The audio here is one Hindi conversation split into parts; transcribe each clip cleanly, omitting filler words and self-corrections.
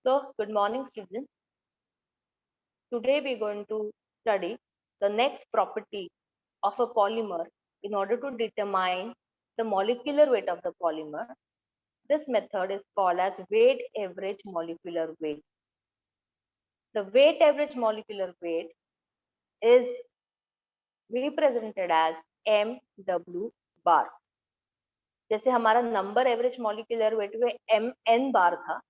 So, good morning, students. Today we are going to study the next property of a polymer in order to determine the molecular weight of the polymer. This method is called as weight average molecular weight. The weight average molecular weight is represented as MW bar. जैसे हमारा नंबर एवरेज मॉलिक्यूलर वेट में MN बार था,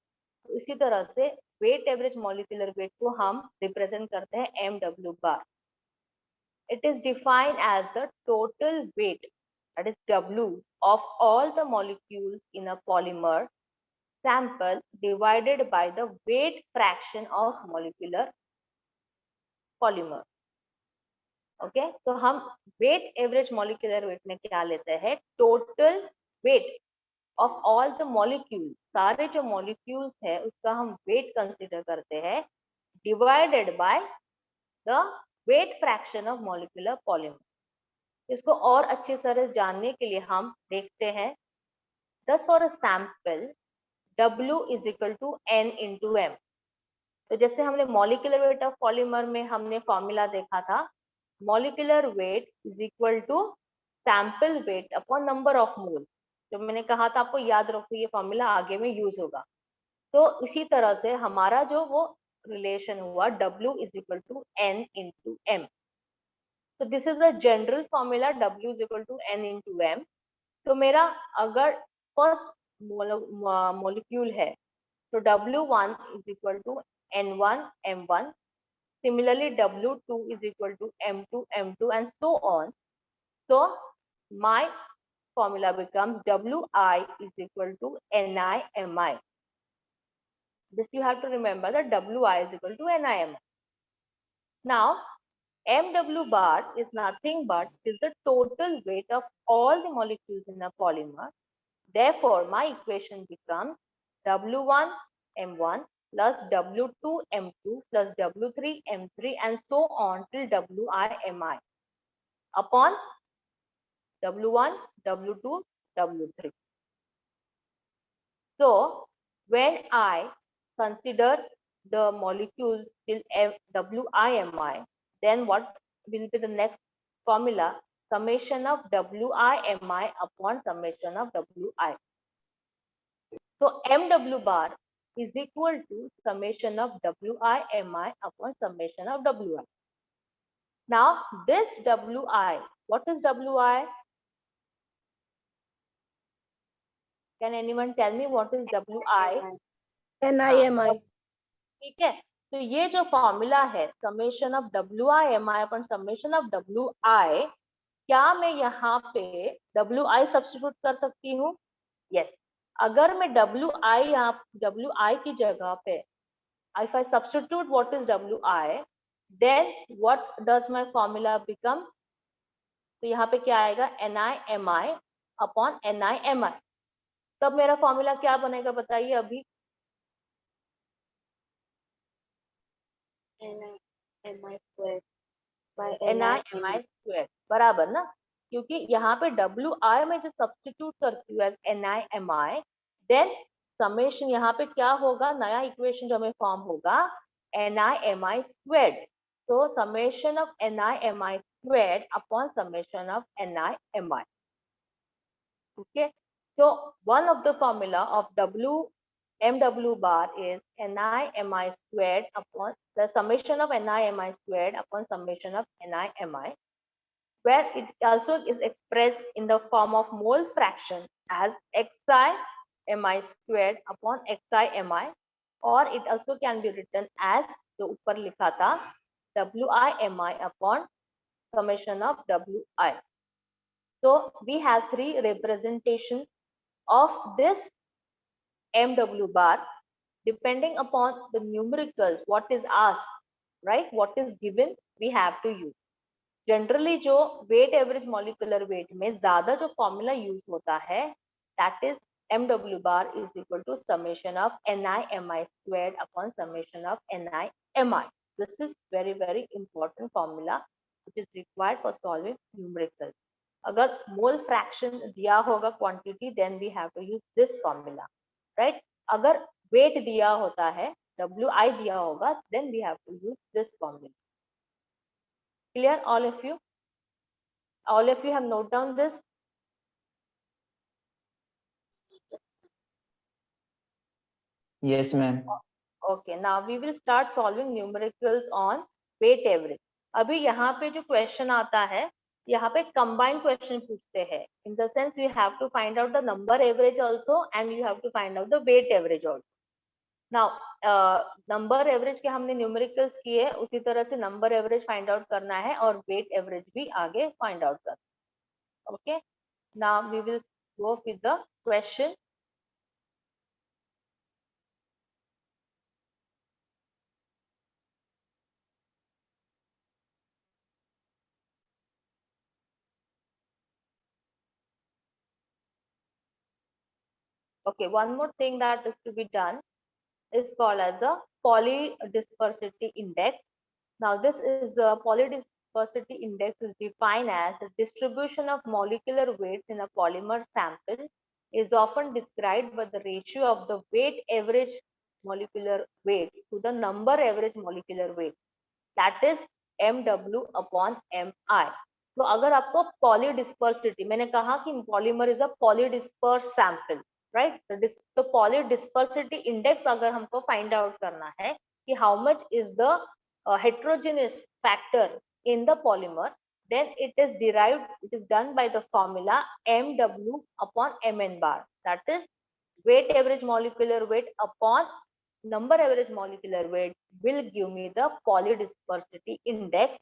तो इसी तरह से वेट एवरेज मॉलिक्यूलर वेट को हम रिप्रेजेंट करते हैं MW bar. It is defined as the total weight, that is W, of all the molecules in a polymer sample divided by the weight fraction of molecular polymer. Okay तो हम वेट एवरेज मॉलिक्यूलर वेट में क्या लेते हैं, total weight of all the molecule, सारे जो मॉलिक्यूल्स है उसका हम वेट कंसीडर करते हैं divided by the weight fraction of molecular polymer. इसको और अच्छे से जानने के लिए हम देखते हैं, thus for a sample W is equal to N into M. तो जैसे हमने मॉलिक्यूलर वेट ऑफ पॉलीमर में हमने फॉर्मूला देखा था, molecular weight is equal to sample weight upon number of mole. जो मैंने कहा था आपको याद रखो, ये फॉर्मूला आगे में यूज होगा. तो इसी तरह से हमारा जो वो रिलेशन हुआ W is equal to N into M. तो this is the general formula, W is equal to N into M. तो मेरा अगर फर्स्ट मॉलिक्यूल है तो W1 is equal to N1 M1. Similarly, W2 is equal to M2 M2 and so on. So my formula becomes Wi is equal to Ni Mi. This you have to remember that Wi is equal to Ni Mi. Now MW bar is nothing but is the total weight of all the molecules in a polymer. Therefore, my equation becomes W1 M1 plus W2 M2 plus W3 M3 and so on till Wi Mi upon W1, W2, W3. So when I consider the molecules till Wi Mi, then what will be the next formula? Summation of Wi Mi upon summation of Wi. So MW bar is equal to summation of Wi Mi upon summation of Wi. Now this Wi, what is Wi? Can anyone tell me what is Wi? NIMI. ठीक है, तो ये जो फॉर्मूला है summation of Wi Mi upon summation of Wi, क्या मैं यहाँ पे Wi सब्स्टिट्यूट कर सकती हूँ? यस. अगर मैं Wi की जगह पे if I substitute what is Wi, then what does my formula becomes? तो यहाँ पे क्या आएगा, Ni Mi upon Ni Mi. तब मेरा फॉर्मूला क्या बनेगा बताइए अभी? NIMI square by Ni square बराबर ना, क्योंकि यहाँ पे Wi में जो सब्स्टिट्यूट करती हूँ एज Ni देन समेशन यहाँ पे क्या होगा, नया इक्वेशन जो हमें फॉर्म होगा Ni स्क्वायर्ड. तो summation of Ni squared upon summation of Ni. Okay, so one of the formula of MW bar is Ni Mi squared upon the summation of Ni Mi squared upon summation of Ni Mi, where it also is expressed in the form of mole fraction as Xi Mi squared upon Xi Mi, or it also can be written as जो ऊपर लिखा था Wi Mi upon summation of Wi. So we have three representations of this MW bar depending upon the numericals, what is asked, right? What is given, we have to use. Generally जो weight average molecular weight में ज़्यादा जो formula use होता है, that is MW bar is equal to summation of Ni Mi squared upon summation of Ni Mi. This is very important formula which is required for solving numericals. अगर मोल फ्रैक्शन दिया होगा quantity, then we have to use this formula, right. अगर वेट दिया होता है WI दिया होगा, then we have to use this formula. Clear, all of you? All of you have note down this? Yes, ma'am. Okay, now we will start solving numericals on weight average. अभी यहाँ पे जो क्वेश्चन आता है, यहाँ पे combined क्वेश्चन पूछते हैं. In the sense you have to find out the number average also and you have to find out the weight average also. Now number average के हमने numericals किए, उसी तरह से number average find out करना है और weight average भी आगे find out करना है. Okay, now we will go with the question. Okay, one more thing that is to be done is called as a polydispersity index. Now this is the polydispersity index is defined as the distribution of molecular weights in a polymer sample is often described by the ratio of the weight average molecular weight to the number average molecular weight, that is MW upon MI. तो अगर आपको polydispersity, मैंने कहा कि polymer is a polydispersed sample, right? तो polydispersity index अगर हमको find out करना है कि how much is the heterogeneous factor in the polymer, then it is derived, it is done by the formula MW upon Mn bar, that is weight average molecular weight upon number average molecular weight will give me the polydispersity index.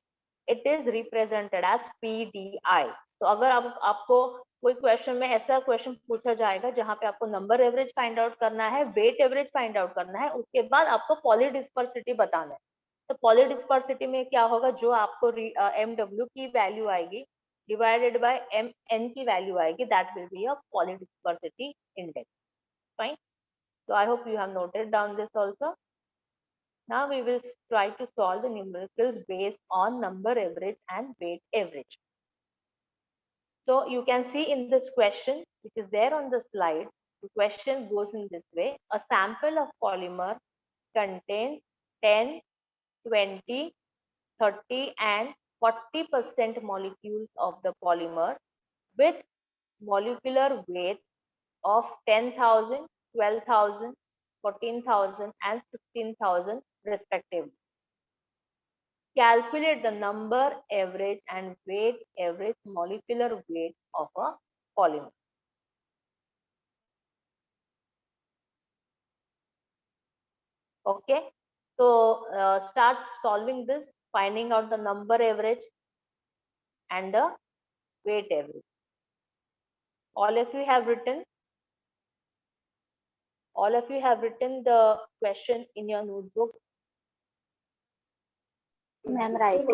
It is represented as PDI. तो अगर आपको कोई क्वेश्चन में ऐसा क्वेश्चन पूछा जाएगा जहां पे आपको नंबर एवरेज फाइंड आउट करना है, वेट एवरेज फाइंड आउट करना है, उसके बाद आपको पॉलीडिस्पर्सिटी बताना है. तो पॉलीडिस्पर्सिटी में क्या होगा, जो आपको MW की वैल्यू आएगी डिवाइडेड बाय MN की वैल्यू आएगी, that will be a polydispersity index. Fine. So I hope you have noted down this also. Now we will try to solve the numericals based on number average and weight average. So you can see in this question, which is there on the slide, the question goes in this way. A sample of polymer contains 10, 20, 30 and 40% molecules of the polymer with molecular weight of 10,000, 12,000, 14,000 and 16,000 respectively. Calculate the number average and weight average molecular weight of a polymer. Okay, so start solving this, finding out the number average and the weight average. All of you have written the question in your notebook. Ma'am, right.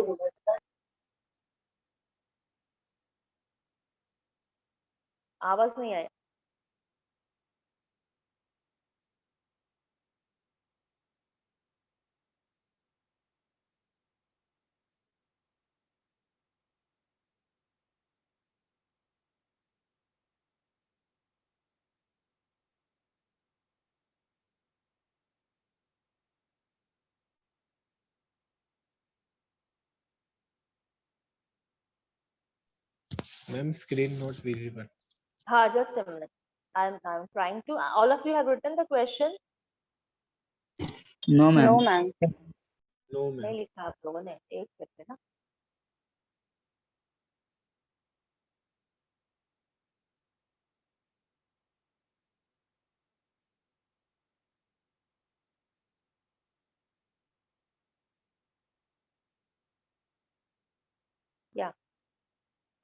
आवाज नहीं आया. Ma'am, screen not visible. हाँ, just a minute. I'm trying to. All of you have written the question. No, ma'am. No, ma'am. No, ma'am. नहीं लिखा आप लोगों ने, एक सेकंड ना. Yeah.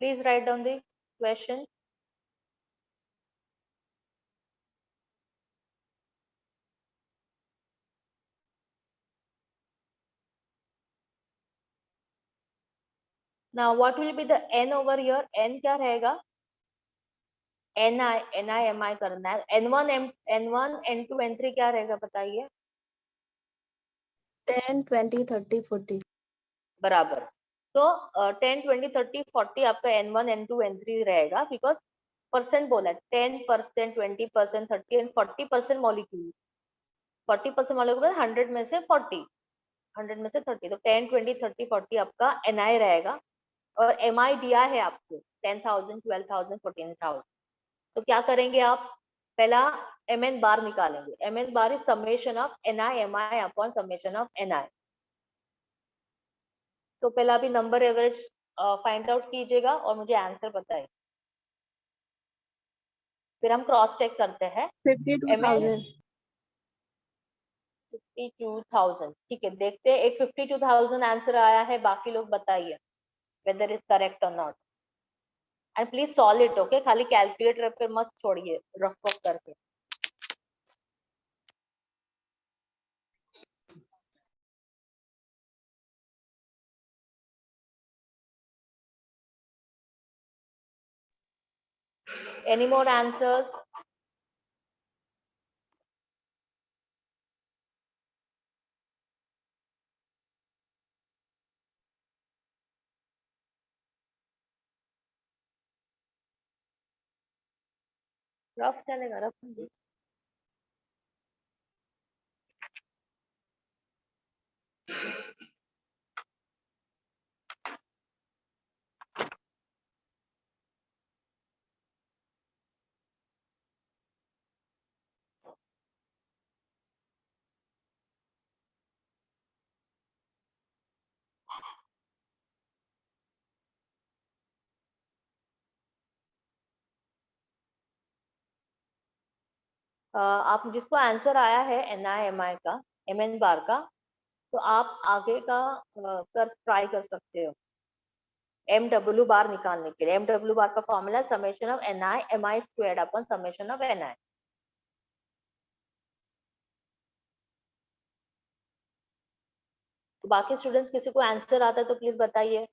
Please write down the question. Now what will be the n over here? N क्या रहेगा? ni mi करना है. n1 n2 n3 क्या रहेगा बताइए? 10, 20, 30, 40. बराबर. तो 10, 20, 30, 40 आपका n1 n2 n3 रहेगा, बिकॉज परसेंट बोला है. 10%, 20%, 30 and 40% मॉलिक्यूल. 40% वालों के पास 100 में से 40, 100 में से 30, तो 10, 20, 30, 40 आपका NI रहेगा। और MI दिया है आपको 10,000, 12,000, 14,000। तो क्या करेंगे आप, पहला MN बार निकालेंगे। MN bar is summation of NI MI upon summation of NI। तो पहला अभी नंबर एवरेज फाइंड आउट कीजिएगा और मुझे आंसर बताइए, फिर हम क्रॉस चेक करते हैं। 52,000। 52,000, ठीक है, देखते हैं। एक 52,000 आंसर आया है, बाकी लोग बताइए वेदर इज करेक्ट और not. And please solve it, okay, खाली कैलकुलेटर पे मत छोड़िए रफ वर्क करके। Any more answers? रफ चलेगा, रफ। आप जिसको आंसर आया है NI MI का, MN बार का, तो आप आगे का कर ट्राई कर सकते हो MW बार निकालने के लिए। MW बार का formula summation of NI MI squared upon summation of NI। तो बाकी स्टूडेंट्स किसी को आंसर आता है तो प्लीज बताइए।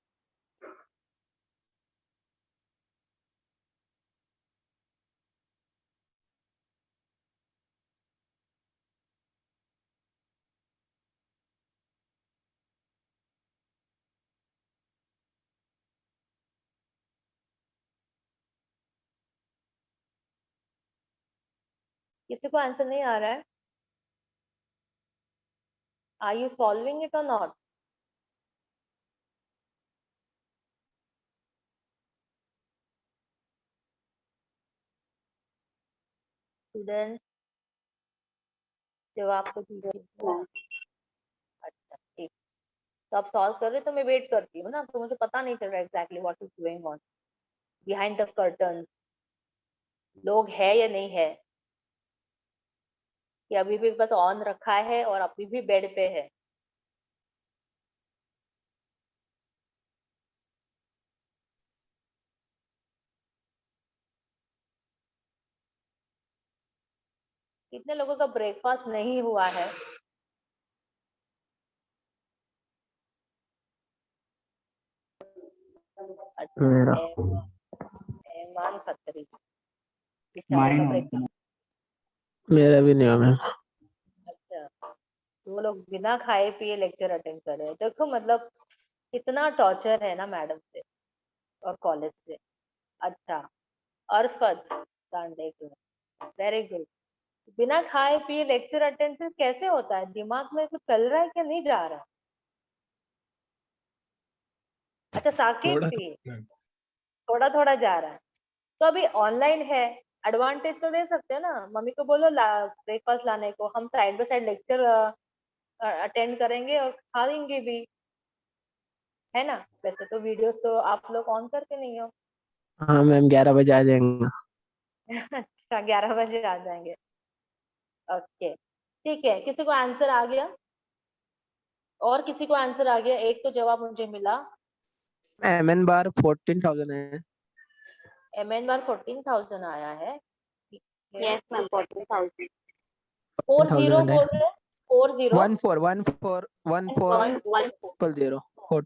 किसी को आंसर नहीं आ रहा है? आर यू सॉल्विंग इट और नॉट? स्टूडेंट जब आपको अच्छा ठीक, तो आप सॉल्व कर रहे तो मैं वेट करती हूँ ना, तो मुझे पता नहीं चल रहा exactly what is going on behind the curtains. लोग है या नहीं है, कि अभी भी बस ऑन रखा है और अभी भी बेड पे है? कितने लोगों का ब्रेकफास्ट नहीं हुआ है? अच्छा, मेरा ऐमान खत्री माइन बेचारे का होता मेरा भी नहीं हुआ मैम। अच्छा, तो वो लोग बिना खाए पिए लेक्चर अटेंड कर रहे हैं। देखो मतलब कितना टॉर्चर है ना मैडम से और कॉलेज से। अच्छा, अरफत सांडे, वेरी गुड। बिना खाए पिए लेक्चर अटेंड कैसे होता है? दिमाग में कुछ चल रहा है कि नहीं जा रहा? अच्छा साकिब थोड़ा भी मैम। थोड़ा थोड़ा जा रहा है। तो अभी ऑनलाइन है, एडवांटेज तो ले सकते हैं ना। मम्मी को बोलो ब्रेकफास्ट लाने को, हम side by side lecture attend करेंगे और खा लेंगे भी, है ना। वैसे तो वीडियोस तो आप लोग ऑन करके नहीं हो। हाँ मैम 11 बजे आ जाएंगे। अच्छा 11 बजे आ जाएंगे, ओके ठीक है। किसी को आंसर आ गया? और किसी को आंसर आ गया? एक तो जवाब मुझे मिला। MN बार 14,000 है। MN बार 14,000 आया है, ठीक है। Yes, ma'am. 40,000. 40 14,000 है। बोल रहे, 40। 14 One, one. 000।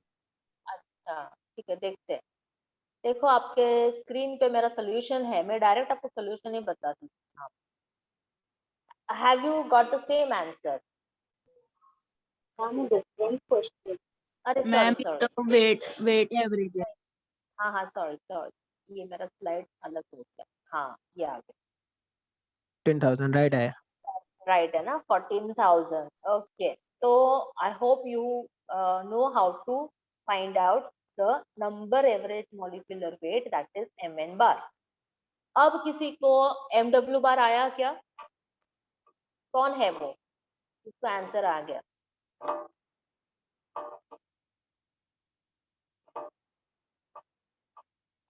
अच्छा ठीक है, देखते हैं। देखो आपके स्क्रीन पे मेरा सोल्यूशन है, मैं डायरेक्ट आपको सोल्यूशन ही बताती हूँ। Have you got the same answer? Ma'am, different question. अरे sorry Ma'am, sorry, the weight average है. हाँ हाँ सॉरी सॉरी, ये मेरा स्लाइड अलग हो गया। हाँ ये आ गया, 10,000 राइट है। राइट है ना 14,000. ओके, तो I hope you know how to find out the number average molecular weight that is mn bar. अब किसी को mw बार आया क्या? कौन है वो? उसका आंसर आ गया.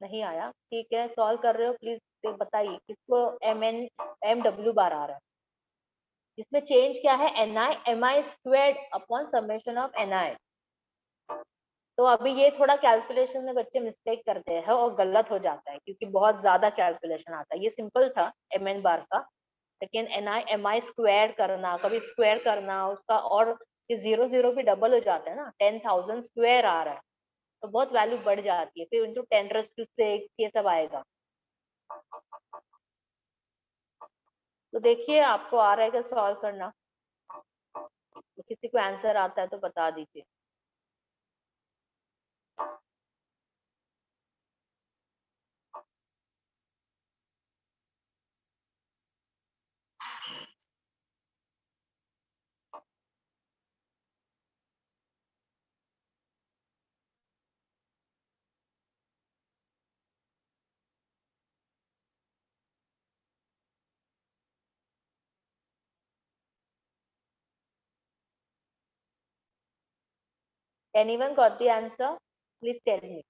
नहीं आया, ठीक है, सॉल्व कर रहे हो प्लीज बताइए किसको mw बार आ रहा है. इसमें चेंज क्या है? mi squared upon summation of ni. तो अभी ये थोड़ा कैलकुलेशन में बच्चे मिस्टेक करते हैं और गलत हो जाता है क्योंकि बहुत ज्यादा कैलकुलेशन आता है. ये सिंपल था mn बार का, लेकिन mi स्क्वायर करना, कभी स्क्वायर करना उसका, और ये 0 भी डबल हो जाता है ना. 10,000 स्क्वायर आ रहा है तो बहुत वैल्यू बढ़ जाती है, फिर इंटू 10⁻⁶ ये सब आएगा. तो देखिए आपको आ रहा है क्या सॉल्व करना? तो किसी को आंसर आता है तो बता दीजिए. Anyone got the answer? Please tell me.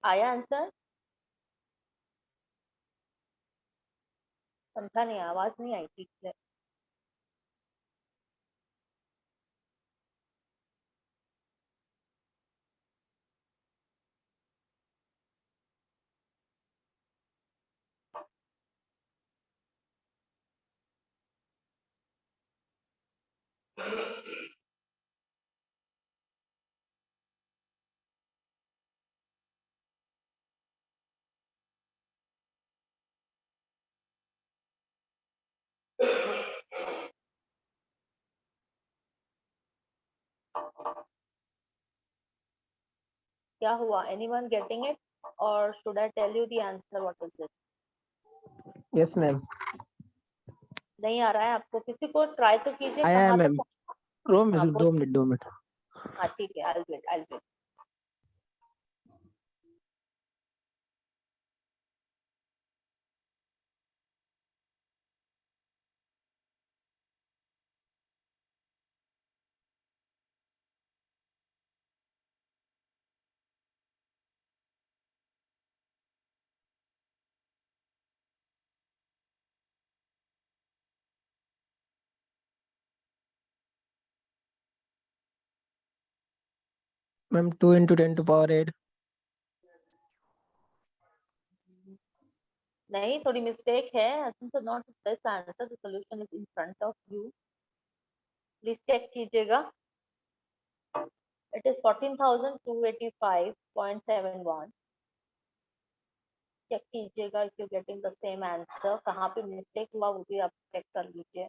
आया आंसर? समझा नहीं, आवाज नहीं आई ठीक से. क्या हुआ? Anyone getting it? Or should I tell you the answer? What is it? Yes, ma'am. नहीं आ रहा है आपको? किसी को ट्राई तो कीजिए. आया है कहाँ मैम. तक? रो में हाँ, 2 मिनट. हाँ ठीक है, I'll wait. Ma'am 2 into 10 to power 8. नहीं, थोड़ी मिस्टेक है. This is not the answer. The solution is in front of you. Please check कीजिएगा. It is 14,285.71. चेक कीजिएगा if you're getting the same answer. कहाँ पे मिस्टेक हुआ वो भी आप चेक कर लीजिए.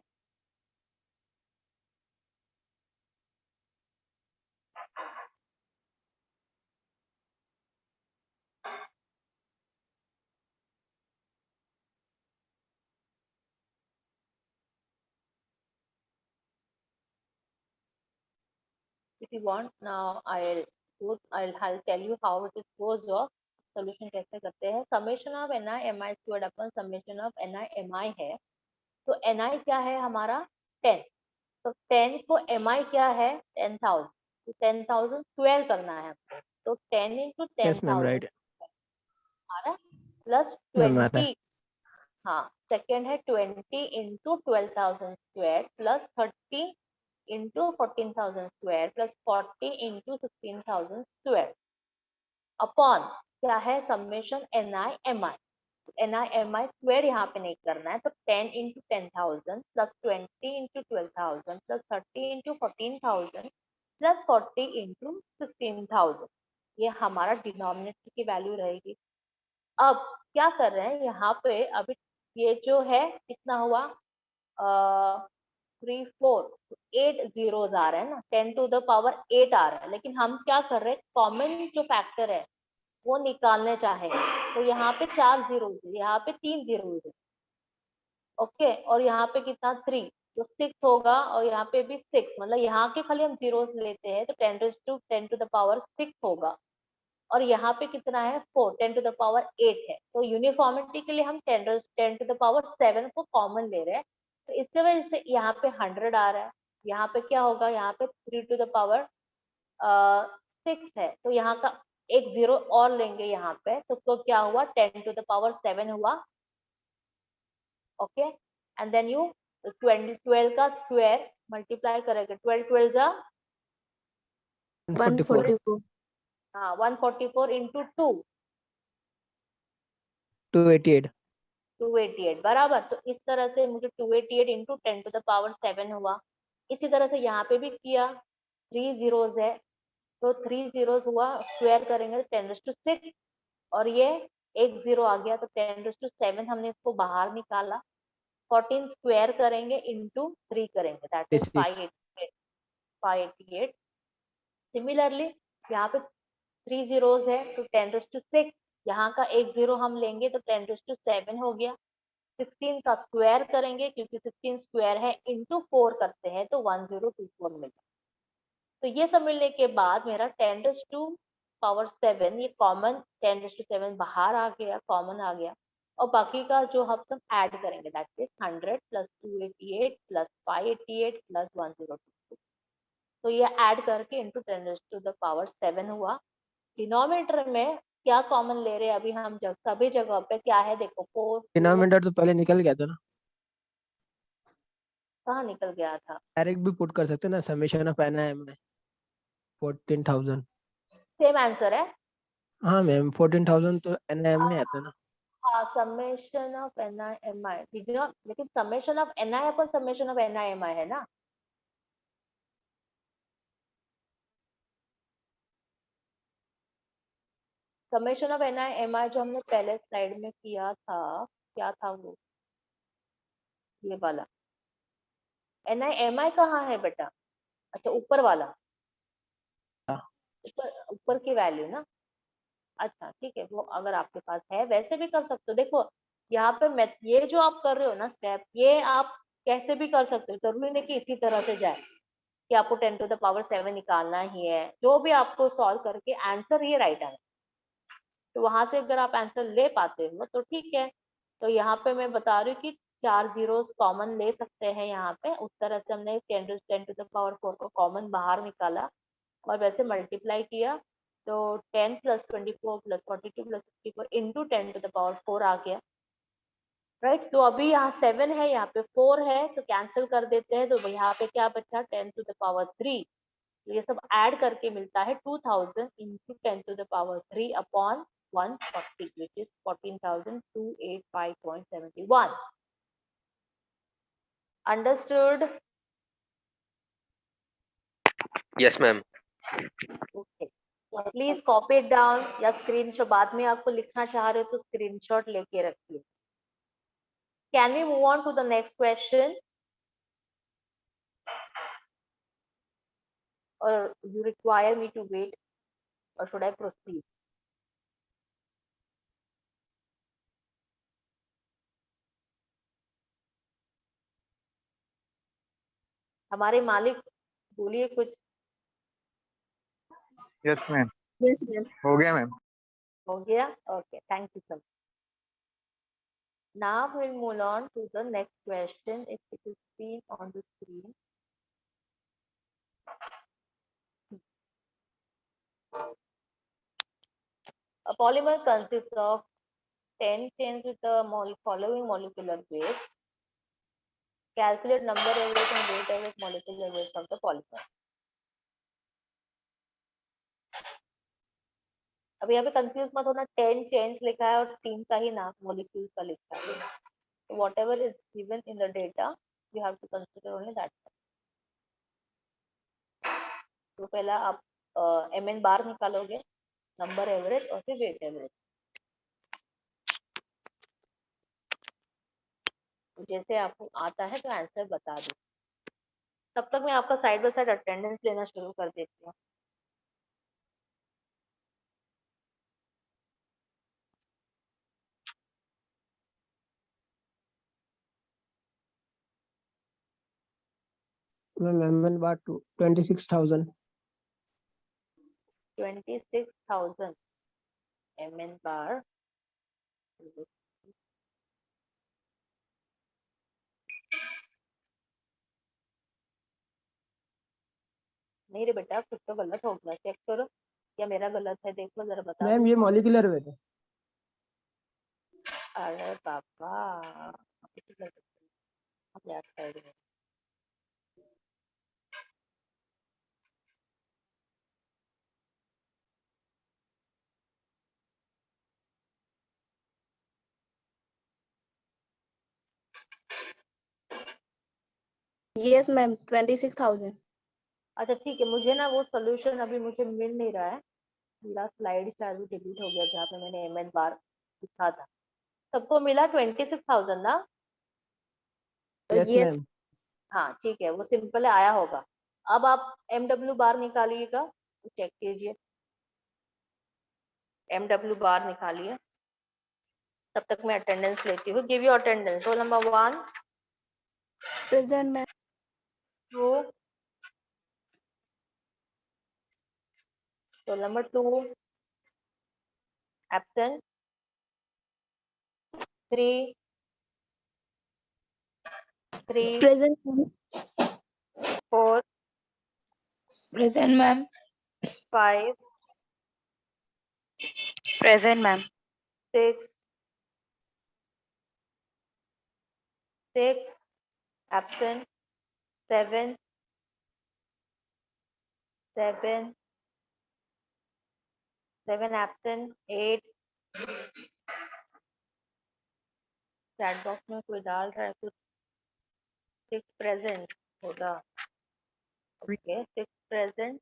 If you want, now I'll tell you how it is goes off. Solution कैसे करते हैं? Summation of ni mi squared upon summation of ni mi है. तो ni क्या है हमारा? 10. तो 10 को mi क्या है? 10,000. तो 10,000 स्क्वायर करना है हमको. तो 10 into Yes, ma'am. 10,000 Right. हमारा प्लस मैम आ रहा 20. हाँ, सेकेंड है 20 into 12,000 square plus 30 into 14,000 square plus 40 into 16,000 square upon क्या है? Summation ni mi. NIMI square यहाँ पे नहीं करना है, तो 10 into 10,000 plus 20 into 12,000 plus 30 into 14,000 plus 40 into 16,000, ये हमारा डिनोमिनेटर की वैल्यू रहेगी। अब क्या कर रहे हैं यहाँ पे, अभी ये जो है कितना हुआ, 3 4 8 zeros आ रहे हैं ना, 10 to the power 8 आ रहा है, लेकिन हम क्या कर रहे हैं, कॉमन जो फैक्टर है वो निकालने चाहेंगे, तो यहाँ पे 4 जीरो है, यहाँ पे 3 जीरो है, ओके, और यहाँ पे कितना 3, तो 6 होगा, और यहाँ पे भी 6, मतलब यहाँ के खाली हम जीरोस लेते हैं तो 10 to the power 6 होगा, और यहाँ पे कितना है 4, 10 to the power 8 है, तो यूनिफॉर्मिटी के लिए हम 10 to the power 7 को कॉमन ले रहे हैं, तो इससे वजह से यहाँ पे 100 आ रहा है, यहाँ पे क्या होगा, यहाँ पे 3 to the power 6 है, तो यहाँ का एक जीरो और लेंगे यहाँ पे, तो क्या हुआ 10 to the power 7 हुआ, ओके, एंड देन यू 12 का स्क्वायर मल्टीप्लाई करेंगे, 12 12 जा 144. हाँ 144 into 2 288. 288 बराबर, तो इस तरह से मुझे 288 into 10 to the power 7 हुआ। इसी तरह से यहाँ पे भी किया, 3 zeros है तो 3 zeros हुआ, स्क्वायर करेंगे 10⁻6, और ये एक जीरो आ गया तो 10⁻7 हमने इसको बाहर निकाला, 14 स्क्वायर करेंगे इंटू 3 करेंगे, दैट इज 588। सिमिलरली यहाँ पे 3 zeros है तो 10⁻6, यहाँ का एक जीरो हम लेंगे तो 10⁻7 हो गया, 16 का स्क्वायर करेंगे क्योंकि 16 स्क्वायर है इंटू 4 करते हैं तो 1024 मिला। तो ये सब मिलने के बाद मेरा 10⁻7 ये कॉमन 10⁻7 बाहर आ गया, कॉमन आ गया, और बाकी का जो हम सब ऐड करेंगे that is 100 plus 288 plus 588 plus 1022, तो ये ऐड करके इंटू 10⁻7 हुआ। डिनोमिनेटर में क्या कॉमन ले रहे हैं अभी हम, जब सभी जगह पे क्या है देखो 4 डिनोमिनेटर तो पहले निकल गया था ना, कहाँ निकल गया था, डायरेक्ट भी पुट कर सकते हैं ना, summation of NIMI 14,000। Same answer है। हाँ मैम 14,000 तो NIMI आता है ना। हाँ समेशन ऑफ NIMI, लेकिन summation of NI upon summation of NIMI है ना, समेशन ऑफ NIMI जो हमने पहले स्लाइड में किया था, क्या था वो, ये वाला NIMI कहाँ है बेटा, अच्छा ऊपर वाला, हाँ। ऊपर की वैल्यू ना, अच्छा ठीक है, वो अगर आपके पास है वैसे भी कर सकते हो। देखो यहाँ पे मैं ये जो आप कर रहे हो ना स्टेप, ये आप कैसे भी कर सकते हो, जरूरी नहीं कि इसी तरह से जाए कि आपको 10 to the power 7 निकालना ही है, जो भी आपको सॉल्व करके आंसर ये राइट आना, तो वहां से अगर आप आंसर ले पाते हो तो ठीक है। तो यहाँ पे मैं बता रही हूँ कि 4 जीरोस कॉमन ले सकते हैं यहाँ पे, उस तरह से हमने 10 to the power 4 को कॉमन बाहर निकाला और वैसे मल्टीप्लाई किया, तो 10 plus 24 plus 42 plus 64 into 10 to the power 4 आ गया, राइट। तो अभी यहाँ 7 है, यहाँ पे 4 है, तो कैंसिल कर देते हैं, तो यहाँ पे क्या बचा 10 to the power 3, तो ये सब ऐड करके मिलता है 2000 into 10 to the power 3 upon 140, which is 14,285.71. Understood? Yes, ma'am. Okay. Please copy it down या स्क्रीनशॉट, बाद में आपको लिखना चाह रहे हो तो स्क्रीनशॉट लेके रखिए। Can we move on to the next question? Or you require me to wait, or should I proceed? हमारे मालिक बोलिए कुछ। Yes ma'am, Yes, ma'am. हो गया मैम। हो गया, okay, thank you so much. Now we'll move on to the next question, if it is seen on the screen. A polymer consists of 10 chains with the following molecular weights. Calculate number average and weight average molecular weights of the polymer. अब यहाँ पे कंफ्यूज मत होना, 10 चेन्स लिखा है और 3 का ही नाम मॉलिक्यूल का लिखा है, तो whatever is given in the data you have to consider only that. तो पहला आप MN बार निकालोगे, नंबर एवरेज और फिर वेट एवरेज। जैसे आपको आता है तो आंसर बता दो। तब तक मैं आपका साइड बाय साइड अटेंडेंस लेना शुरू कर देती हूँ। MN बार 26,000। 26,000 MN बार। नहीं रे बेटा, कुछ तो गलत हो गया, चेक करो क्या मेरा गलत है, देखो जरा बता मैम दो। ये मॉलिक्यूलर वेट है। अरे पापा, बैक साइड में। Yes, ma'am. 26,000. अच्छा ठीक है, मुझे ना वो सोल्यूशन अभी मुझे मिल नहीं रहा है, मेरा स्लाइड शायद डिलीट हो गया जहाँ पे मैंने MN बार लिखा था। सबको मिला 26,000 ना? Yes Yes. मैम। हाँ ठीक है, वो सिंपल आया होगा। अब आप MW बार निकालिएगा, चेक कीजिए। MW बार निकालिए, तब तक मैं अटेंडेंस लेती हूँ। Give your attendance. Roll number 1, Present, ma'am. 2, roll number 2, absent, 3, Present, ma'am. 4, Present, ma'am. 5, Present, ma'am. 6, absent, 7, 7 absent, 8। Chat box में कोई डाल रहा है कुछ। 6 प्रेजेंट होगा। Okay, 6 present.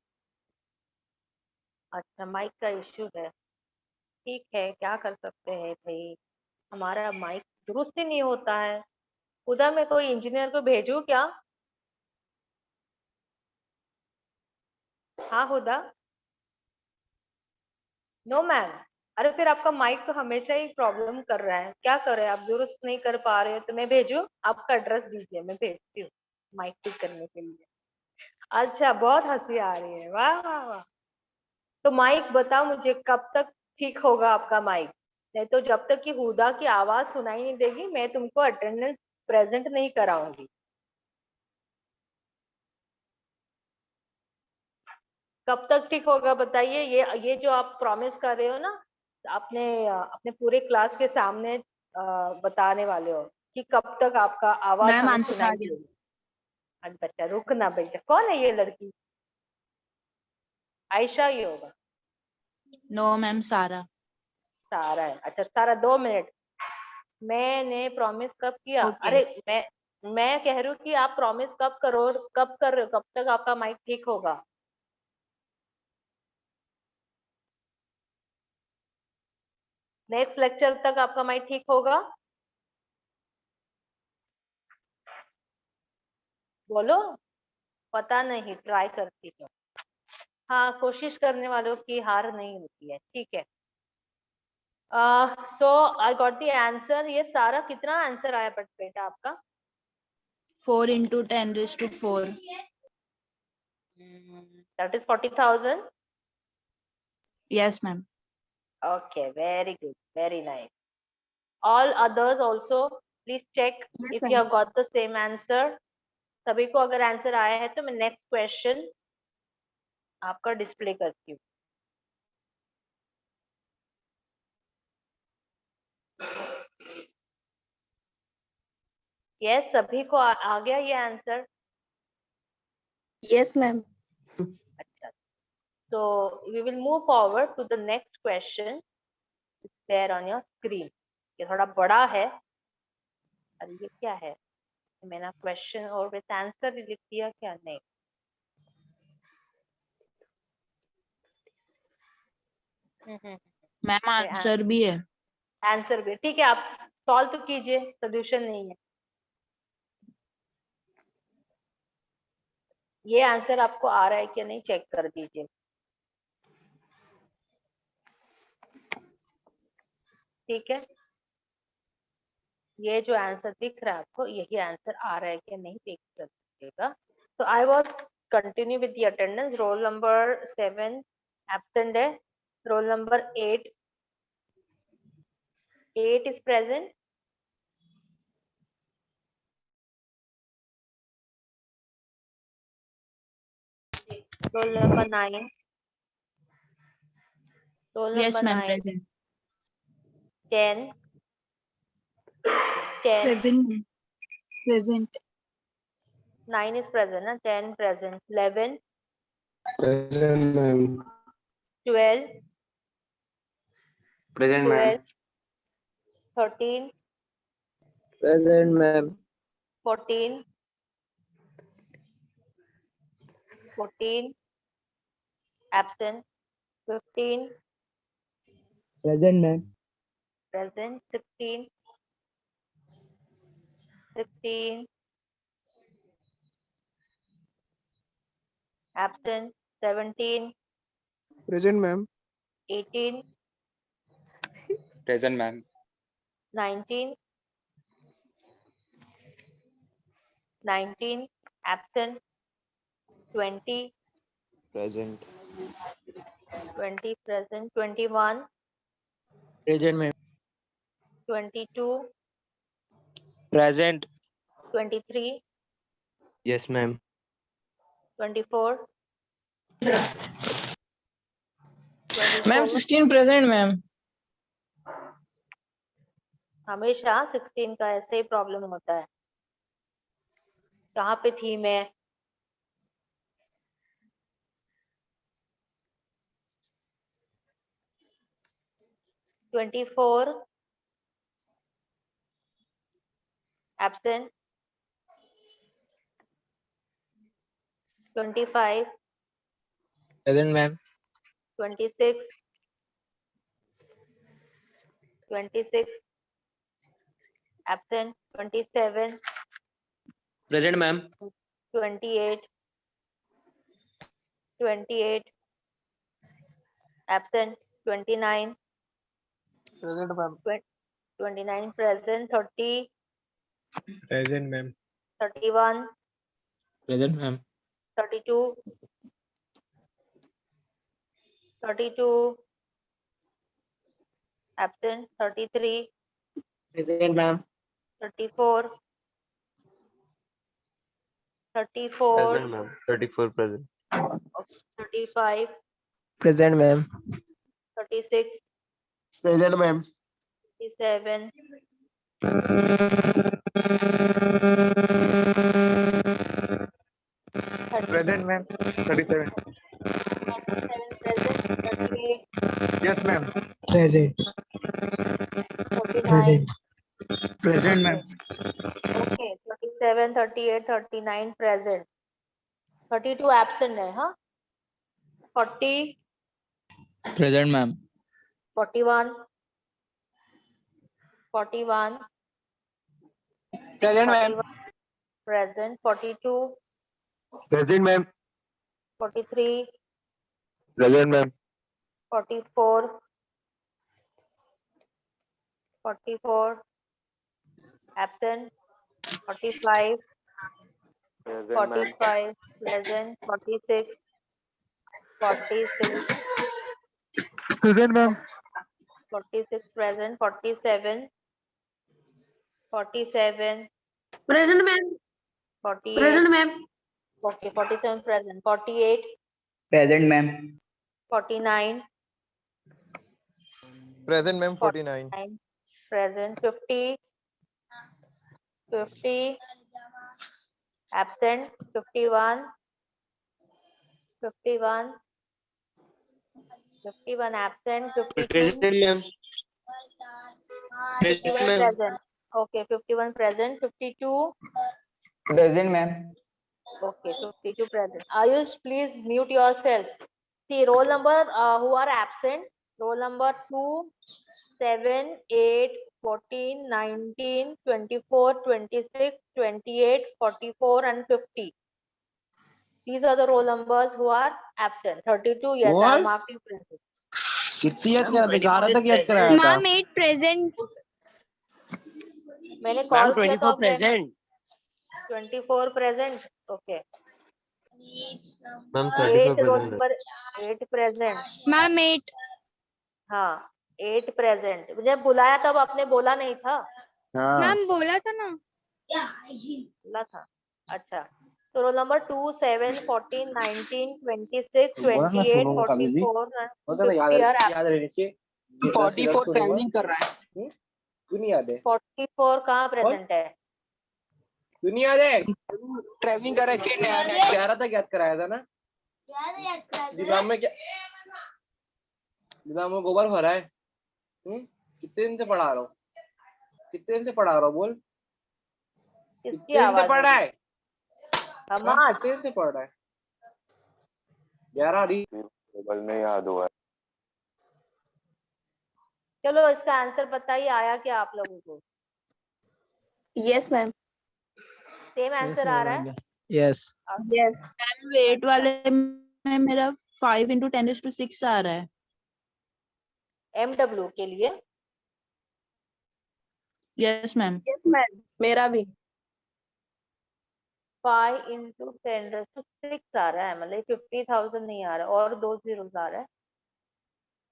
अच्छा, माइक का इश्यू है। ठीक है, क्या कर सकते हैं भाई, हमारा माइक दुरुस्त ही नहीं होता है। खुदा मैं कोई इंजीनियर को भेजूं क्या? हाँ खुदा। No ma'am. अरे फिर आपका माइक तो हमेशा ही प्रॉब्लम कर रहा है, क्या करें, आप दुरुस्त नहीं कर पा रहे हो तो मैं भेजूं? आपका एड्रेस दीजिए, मैं भेजती हूँ माइक ठीक करने के लिए। अच्छा, बहुत हंसी आ रही है, वाह वाह वाह। तो माइक बताओ मुझे, कब तक ठीक होगा आपका माइक? नहीं तो जब तक कि हुदा की आवाज सुनाई नहीं देगी मैं तुमको अटेंडेंस प्रेजेंट नहीं कराऊंगी। कब तक ठीक होगा बताइए? ये जो आप प्रॉमिस कर रहे हो ना, अपने अपने पूरे क्लास के सामने बताने वाले हो कि कब तक आपका आवाज मैम हमें आंसर सुनाई आ गया। देगी। अरे बच्चा रुकना बेटा, कौन है ये लड़की? आयशा ही होगा। नो मैम, सारा। सारा है? अच्छा सारा, 2 मिनट। मैंने प्रॉमिस कब किया? Okay. अरे मैं कह रही हूँ कि आप प्रॉमिस कब करो, कब कर रहे हो, कब तक आपका माइक ठीक होगा? नेक्स्ट लेक्चर तक आपका माइक ठीक होगा? बोलो। पता नहीं, ट्राई करती हूँ। हाँ, कोशिश करने वालों की हार नहीं होती है, ठीक है। सो आई गॉट द आंसर। ये सारा कितना आंसर आया बेटा आपका? 4 into 10⁴. That is 40,000. Yes, ma'am. Okay, very good, very nice. All others also, please check Yes, if you ma'am. have got the same answer. सभी को अगर आंसर आया है तो मैं नेक्स्ट क्वेश्चन आपका डिस्प्ले करती हूँ। यस, सभी को आ गया ये आंसर? Yes, ma'am. अच्छा, so we will move forward to the next question is there on your screen. ये थोड़ा बड़ा है और ये क्या है, मैंने क्वेश्चन और विथ आंसर लिख दिया क्या? नहीं, मैम आंसर भी है। आंसर भी ठीक है, आप सॉल्व तो कीजिए, सोल्यूशन नहीं है। ये आंसर आपको आ रहा है कि नहीं चेक कर दीजिए। ठीक है, ये जो आंसर दिख रहा है आपको, यही आंसर आ रहा है कि नहीं देख कर दीजिएगा। तो I was continue with the attendance. Roll number 7 absent है, roll number 8 is present, roll number 9, roll yes number ma'am 9, present. 10 10 present present 9 is present ना, 10 present, 11 Present, ma'am. 12 Present, 12 ma'am. 13 Present, ma'am. 14 14 absent, 15 Present, ma'am. present, 16 absent, 17 Present, ma'am. 18 Present, ma'am. 19 absent, 20 Present. 20 present, 21 Present, ma'am. 22 Present. 23 Yes, ma'am. 24 ma'am 24 16 present ma'am. हमेशा 16 का ऐसे ही प्रॉब्लम होता है। कहाँ पे थी मैं? "24 absent, 25 Present, ma'am. 26 absent, 27 Present, ma'am. 28 absent, 29 Present, ma'am. 29 present, 30 Present, ma'am. 31 Present, ma'am. 32 absent, 33 Present, ma'am. 34 Present, ma'am. 34 present. 35 Present, ma'am. 36 Present, ma'am. 37 Present, ma'am. 37. 37 present, 38 Yes, ma'am. 49 Present, ma'am. okay, 37 38 39 present, 32 absent है, हाँ, 40 present ma'am. 41 41 Present, ma'am. 41 present, 42 Present, ma'am. 43 Present, ma'am. 44 absent, 45 present, 46 Present, ma'am. 46 present, 47 Present, ma'am. 48 Present, ma'am. okay, 47 present, 48 Present, ma'am. 49 Present, ma'am. 49. present, 50 absent, 51 51 absent, 52 Present, ma'am. 51 present. Okay, 51 present, 52. Present, ma'am. Okay, 52 present. Ayush, please mute yourself. See, roll number who are absent. Roll number 2, 7, 8, 14, 19, 24, 26, 28, 44, and 50. These are the roll numbers who are absent. 32, yes, I have marked you present. कितनी याद करा था? 11 तक याद कराया था। Ma'am, 8 present. मैंने कॉल किया तो आप present. 24 present. Okay. Ma'am, 8 34 roll present. number 8 present. Ma'am, 8. हाँ 8 प्रेजेंट. जब बुलाया तब आपने बोला नहीं था. हाँ। Ma'am, बोला था ना. बोला था. अच्छा. तो रोल नंबर 2, 7, 14, 19, 26, 28, 44 and 50 are याद रहने चाहिए। 44 ट्रैवलिंग कर रहा है। क्यों नहीं याद है? 44 कहाँ प्रेजेंट है? क्यों नहीं याद है? ट्रैवलिंग कर रहा है कि नया 11 तक याद कराया था ना। दिमाग में क्या, दिमाग में गोबर भरा है? कितने दिन से पढ़ा रहा हूँ? कितने दिन से पढ़ा रहा हूँ बोल? किसकी कितने दिन से आवाज पढ़ रहा है? समाज. कितने दिन से पढ़ रहा है? 11 नहीं टेबल में याद हुआ है। चलो इसका आंसर बताइए. आया क्या आप लोगों को? Yes, ma'am. सेम आंसर आ रहा है? Yes. Yes. वेट वाले में मेरा 5 into 10⁶ आ रहा है. MW के लिए. Yes, ma'am. Yes, ma'am. मेरा भी. 5 into 10⁶ आ रहा है. मतलब 50,000 नहीं आ रहा और 2 zeros आ रहा है.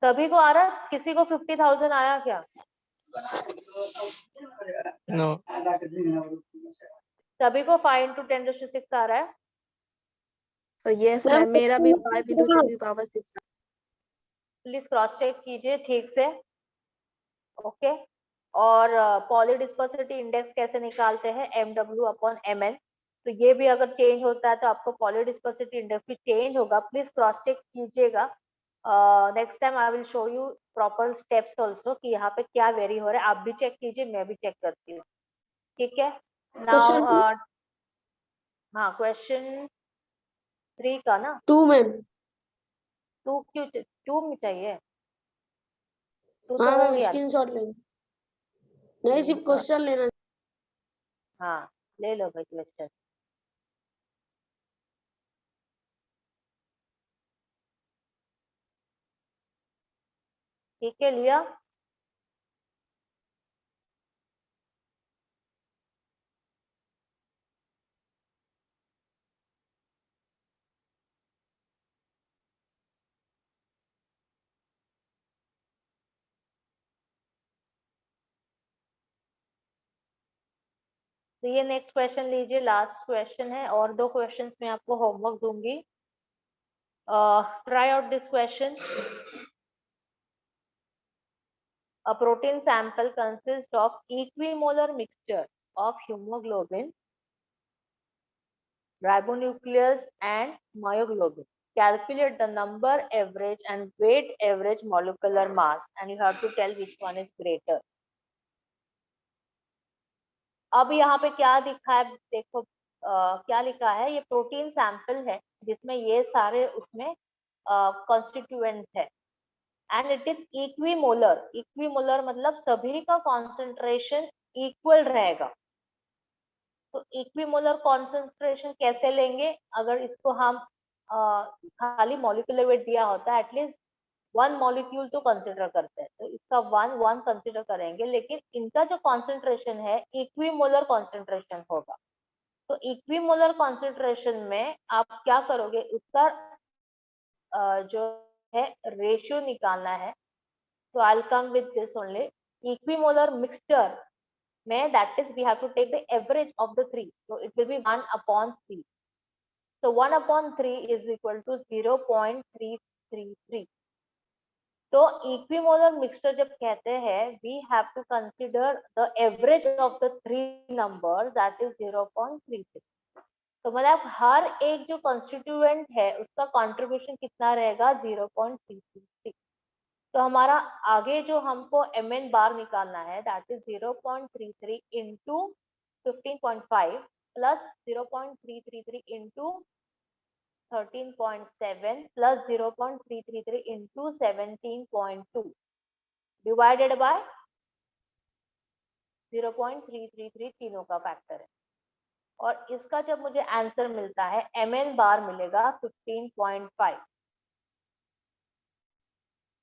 सभी को आ रहा है? किसी को 50,000 आया क्या? नो। सभी को 5 into 10⁶ आ रहा है? Yes, ma'am. मेरा भी 5 into 10⁶. प्लीज क्रॉस चेक कीजिए ठीक से. ओके. और पॉलीडिस्पर्सिटी इंडेक्स कैसे निकालते हैं? MW/Mn. तो ये भी अगर चेंज होता है तो आपको पॉलीडिस्पर्सिटी इंडेक्स भी चेंज होगा. प्लीज क्रॉस चेक कीजिएगा. Next time I will show you proper steps also कि यहाँ पे क्या वेरी हो रहा है. आप भी चेक कीजिए, मैं भी चेक करती हूँ. ठीक है. नाउ हाँ क्वेश्चन 3 का ना. 2, ma'am. 2 क्यों 2 में चाहिए? 2 हाँ तो हो मैम, गया. स्क्रीनशॉट लेना. नहीं, सिर्फ क्वेश्चन लेना. हाँ ले लो भाई क्वेश्चन. ठीक है लिया. तो ये नेक्स्ट क्वेश्चन लीजिए. लास्ट क्वेश्चन है और 2 क्वेश्चंस में आपको होमवर्क दूंगी. Try out this question. A protein sample consists of equimolar mixture of hemoglobin, ribonucleus and myoglobin. Calculate the number average and weight average molecular mass and you have to tell which one is greater. अब यहाँ पे क्या दिखा है देखो. क्या लिखा है? ये प्रोटीन सैंपल है जिसमें ये सारे उसमें कॉन्स्टिट्यूएंट्स है and it is equimolar. Equimolar मतलब सभी का कॉन्सेंट्रेशन इक्वल रहेगा. तो इक्विमोलर कॉन्सेंट्रेशन कैसे लेंगे? अगर इसको हम खाली मॉलिक्यूलर वेट दिया होता है एटलीस्ट 1 मॉलिक्यूल तो कंसिडर करते हैं. तो इसका 1 कंसिडर करेंगे लेकिन इनका जो कॉन्सेंट्रेशन है इक्विमोलर कॉन्सेंट्रेशन होगा. तो इक्विमोलर कॉन्सेंट्रेशन में आप क्या करोगे? उसका जो है रेशियो निकालना है. तो I will come with this only. Equimolar mixture में that is we have to take the average of the 3. so it will be 1/3. so 1/3 is equal to 0.333. तो इक्विमोलर मिक्सचर जब कहते हैं we have to consider the average of the 3 numbers that is 0.33. तो मतलब हर एक जो कॉन्स्टिट्यूएंट है उसका कंट्रीब्यूशन कितना रहेगा? 0.333. तो हमारा आगे जो हमको mn बार निकालना है that is 0.33 into 15.5 plus 0.333 into 13.7 plus 0.333 into 17.2 divided by 0.333 तीनों का फैक्टर है। और इसका जब मुझे आंसर मिलता है mn बार मिलेगा 15.5।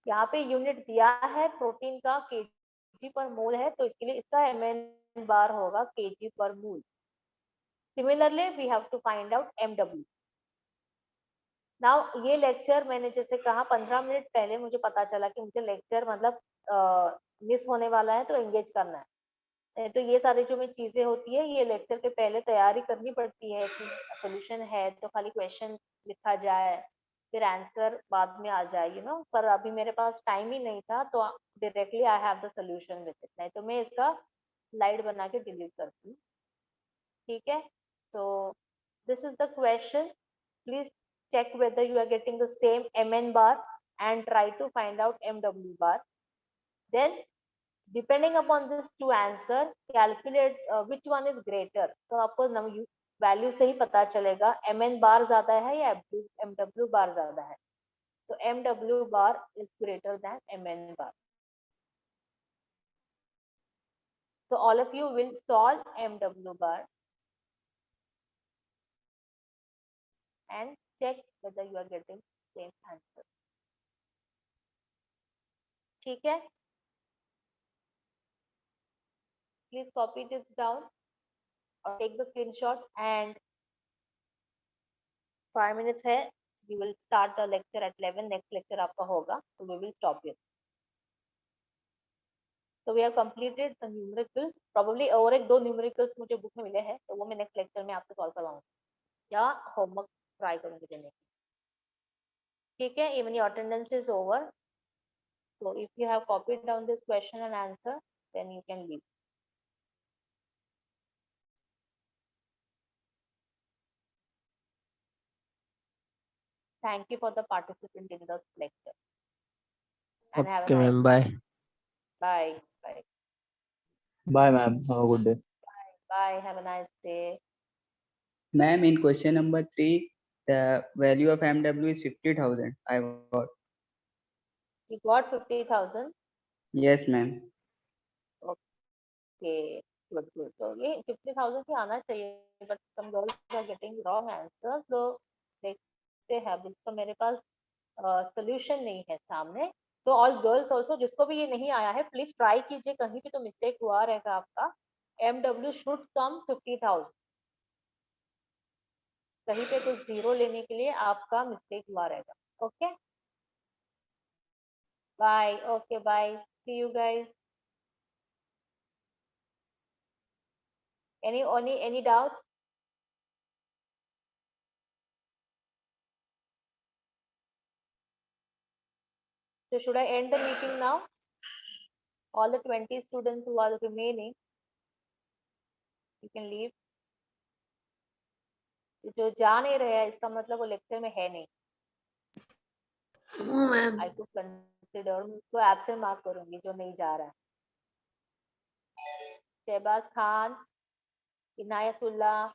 यहाँ पे यूनिट दिया है प्रोटीन का kg पर मोल है, तो इसके लिए इसका mn बार होगा kg पर मोल। Similarly we have to find out mw। Now ये लेक्चर मैंने जैसे कहा 15 मिनट पहले मुझे पता चला कि मुझे लेक्चर मतलब मिस होने वाला है, तो एंगेज करना है। तो ये सारी जो में चीजें होती है ये लेक्चर के पहले तैयारी करनी पड़ती है कि सोल्यूशन है तो खाली क्वेश्चन लिखा जाए फिर आंसर बाद में आ जाए पर अभी मेरे पास टाइम ही नहीं था तो directly I have the solution with it. नहीं तो मैं इसका स्लाइड बना के डिलीट करती हूँ। ठीक है, तो this is the question. Please check whether you are getting the same mn bar and try to find out mw bar. Then depending upon this two answer calculate which one is greater। तो आपको वैल्यू से ही पता चलेगा mn बार ज्यादा है या mw बार ज्यादा है। तो mw bar is greater than mn bar। So all of you will solve mw bar and check whether you are getting same answer। ठीक है, please copy this down or take the screenshot and 5 minutes है। We will start the lecture at 11। next lecture आपका होगा तो we will stop here। So we have completed the numericals। probably और एक दो numericals मुझे बुक में मिले हैं तो वो मैं नेक्स्ट लेक्चर में आपको सॉल्व करवाऊंगी या होमवर्क ट्राई करूंगी देने की। ठीक है, even your attendance is over। so if you have copied down this question and answer then you can leave। Thank you for the participant in this lecture and have a Okay, nice ma'am. Bye. bye bye Bye, ma'am. Have a good day. bye have a nice day। Ma'am, in question number 3, the value of MW is 50,000. I got. You got 50,000। Yes, ma'am. Okay, good good। तो ये 50,000 से आना चाहिए but some girls are getting wrong answers। तो देखते हैं, अभी तो मेरे पास सोल्यूशन नहीं है सामने। तो ऑल गर्ल्स ऑल्सो जिसको भी ये नहीं आया है प्लीज ट्राई कीजिए, कहीं भी तो मिस्टेक हुआ रहेगा आपका। MW should come 50,000। कहीं पे कुछ जीरो लेने के लिए आपका मिस्टेक हुआ रहेगा। Okay bye. Okay bye, see you guys. any doubts? So should I end the meeting now? All the 20 students who are remaining, you can leave। जो जा नहीं रहे हैं इसका मतलब वो लेक्चर में है नहीं। आई टू कंसिडर, उसको एब्सेंट मार्क करूंगी जो नहीं जा रहा है। शहबाज खान, इनायतुल्लाह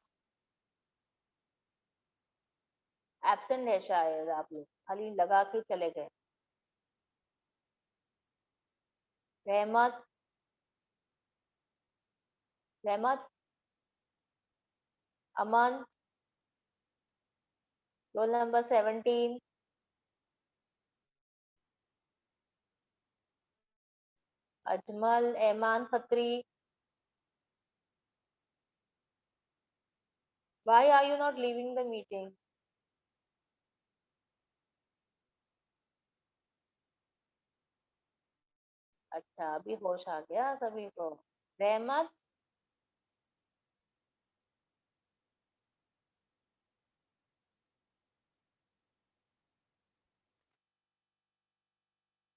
एब्सेंट है शायद, आप लोग खाली लगा के चले गए। Rahmat, Rahmat, Aman, roll number 17, Ajmal, Aiman Khatri. Why are you not leaving the meeting? अच्छा, अभी होश आ गया सभी को। रहमत,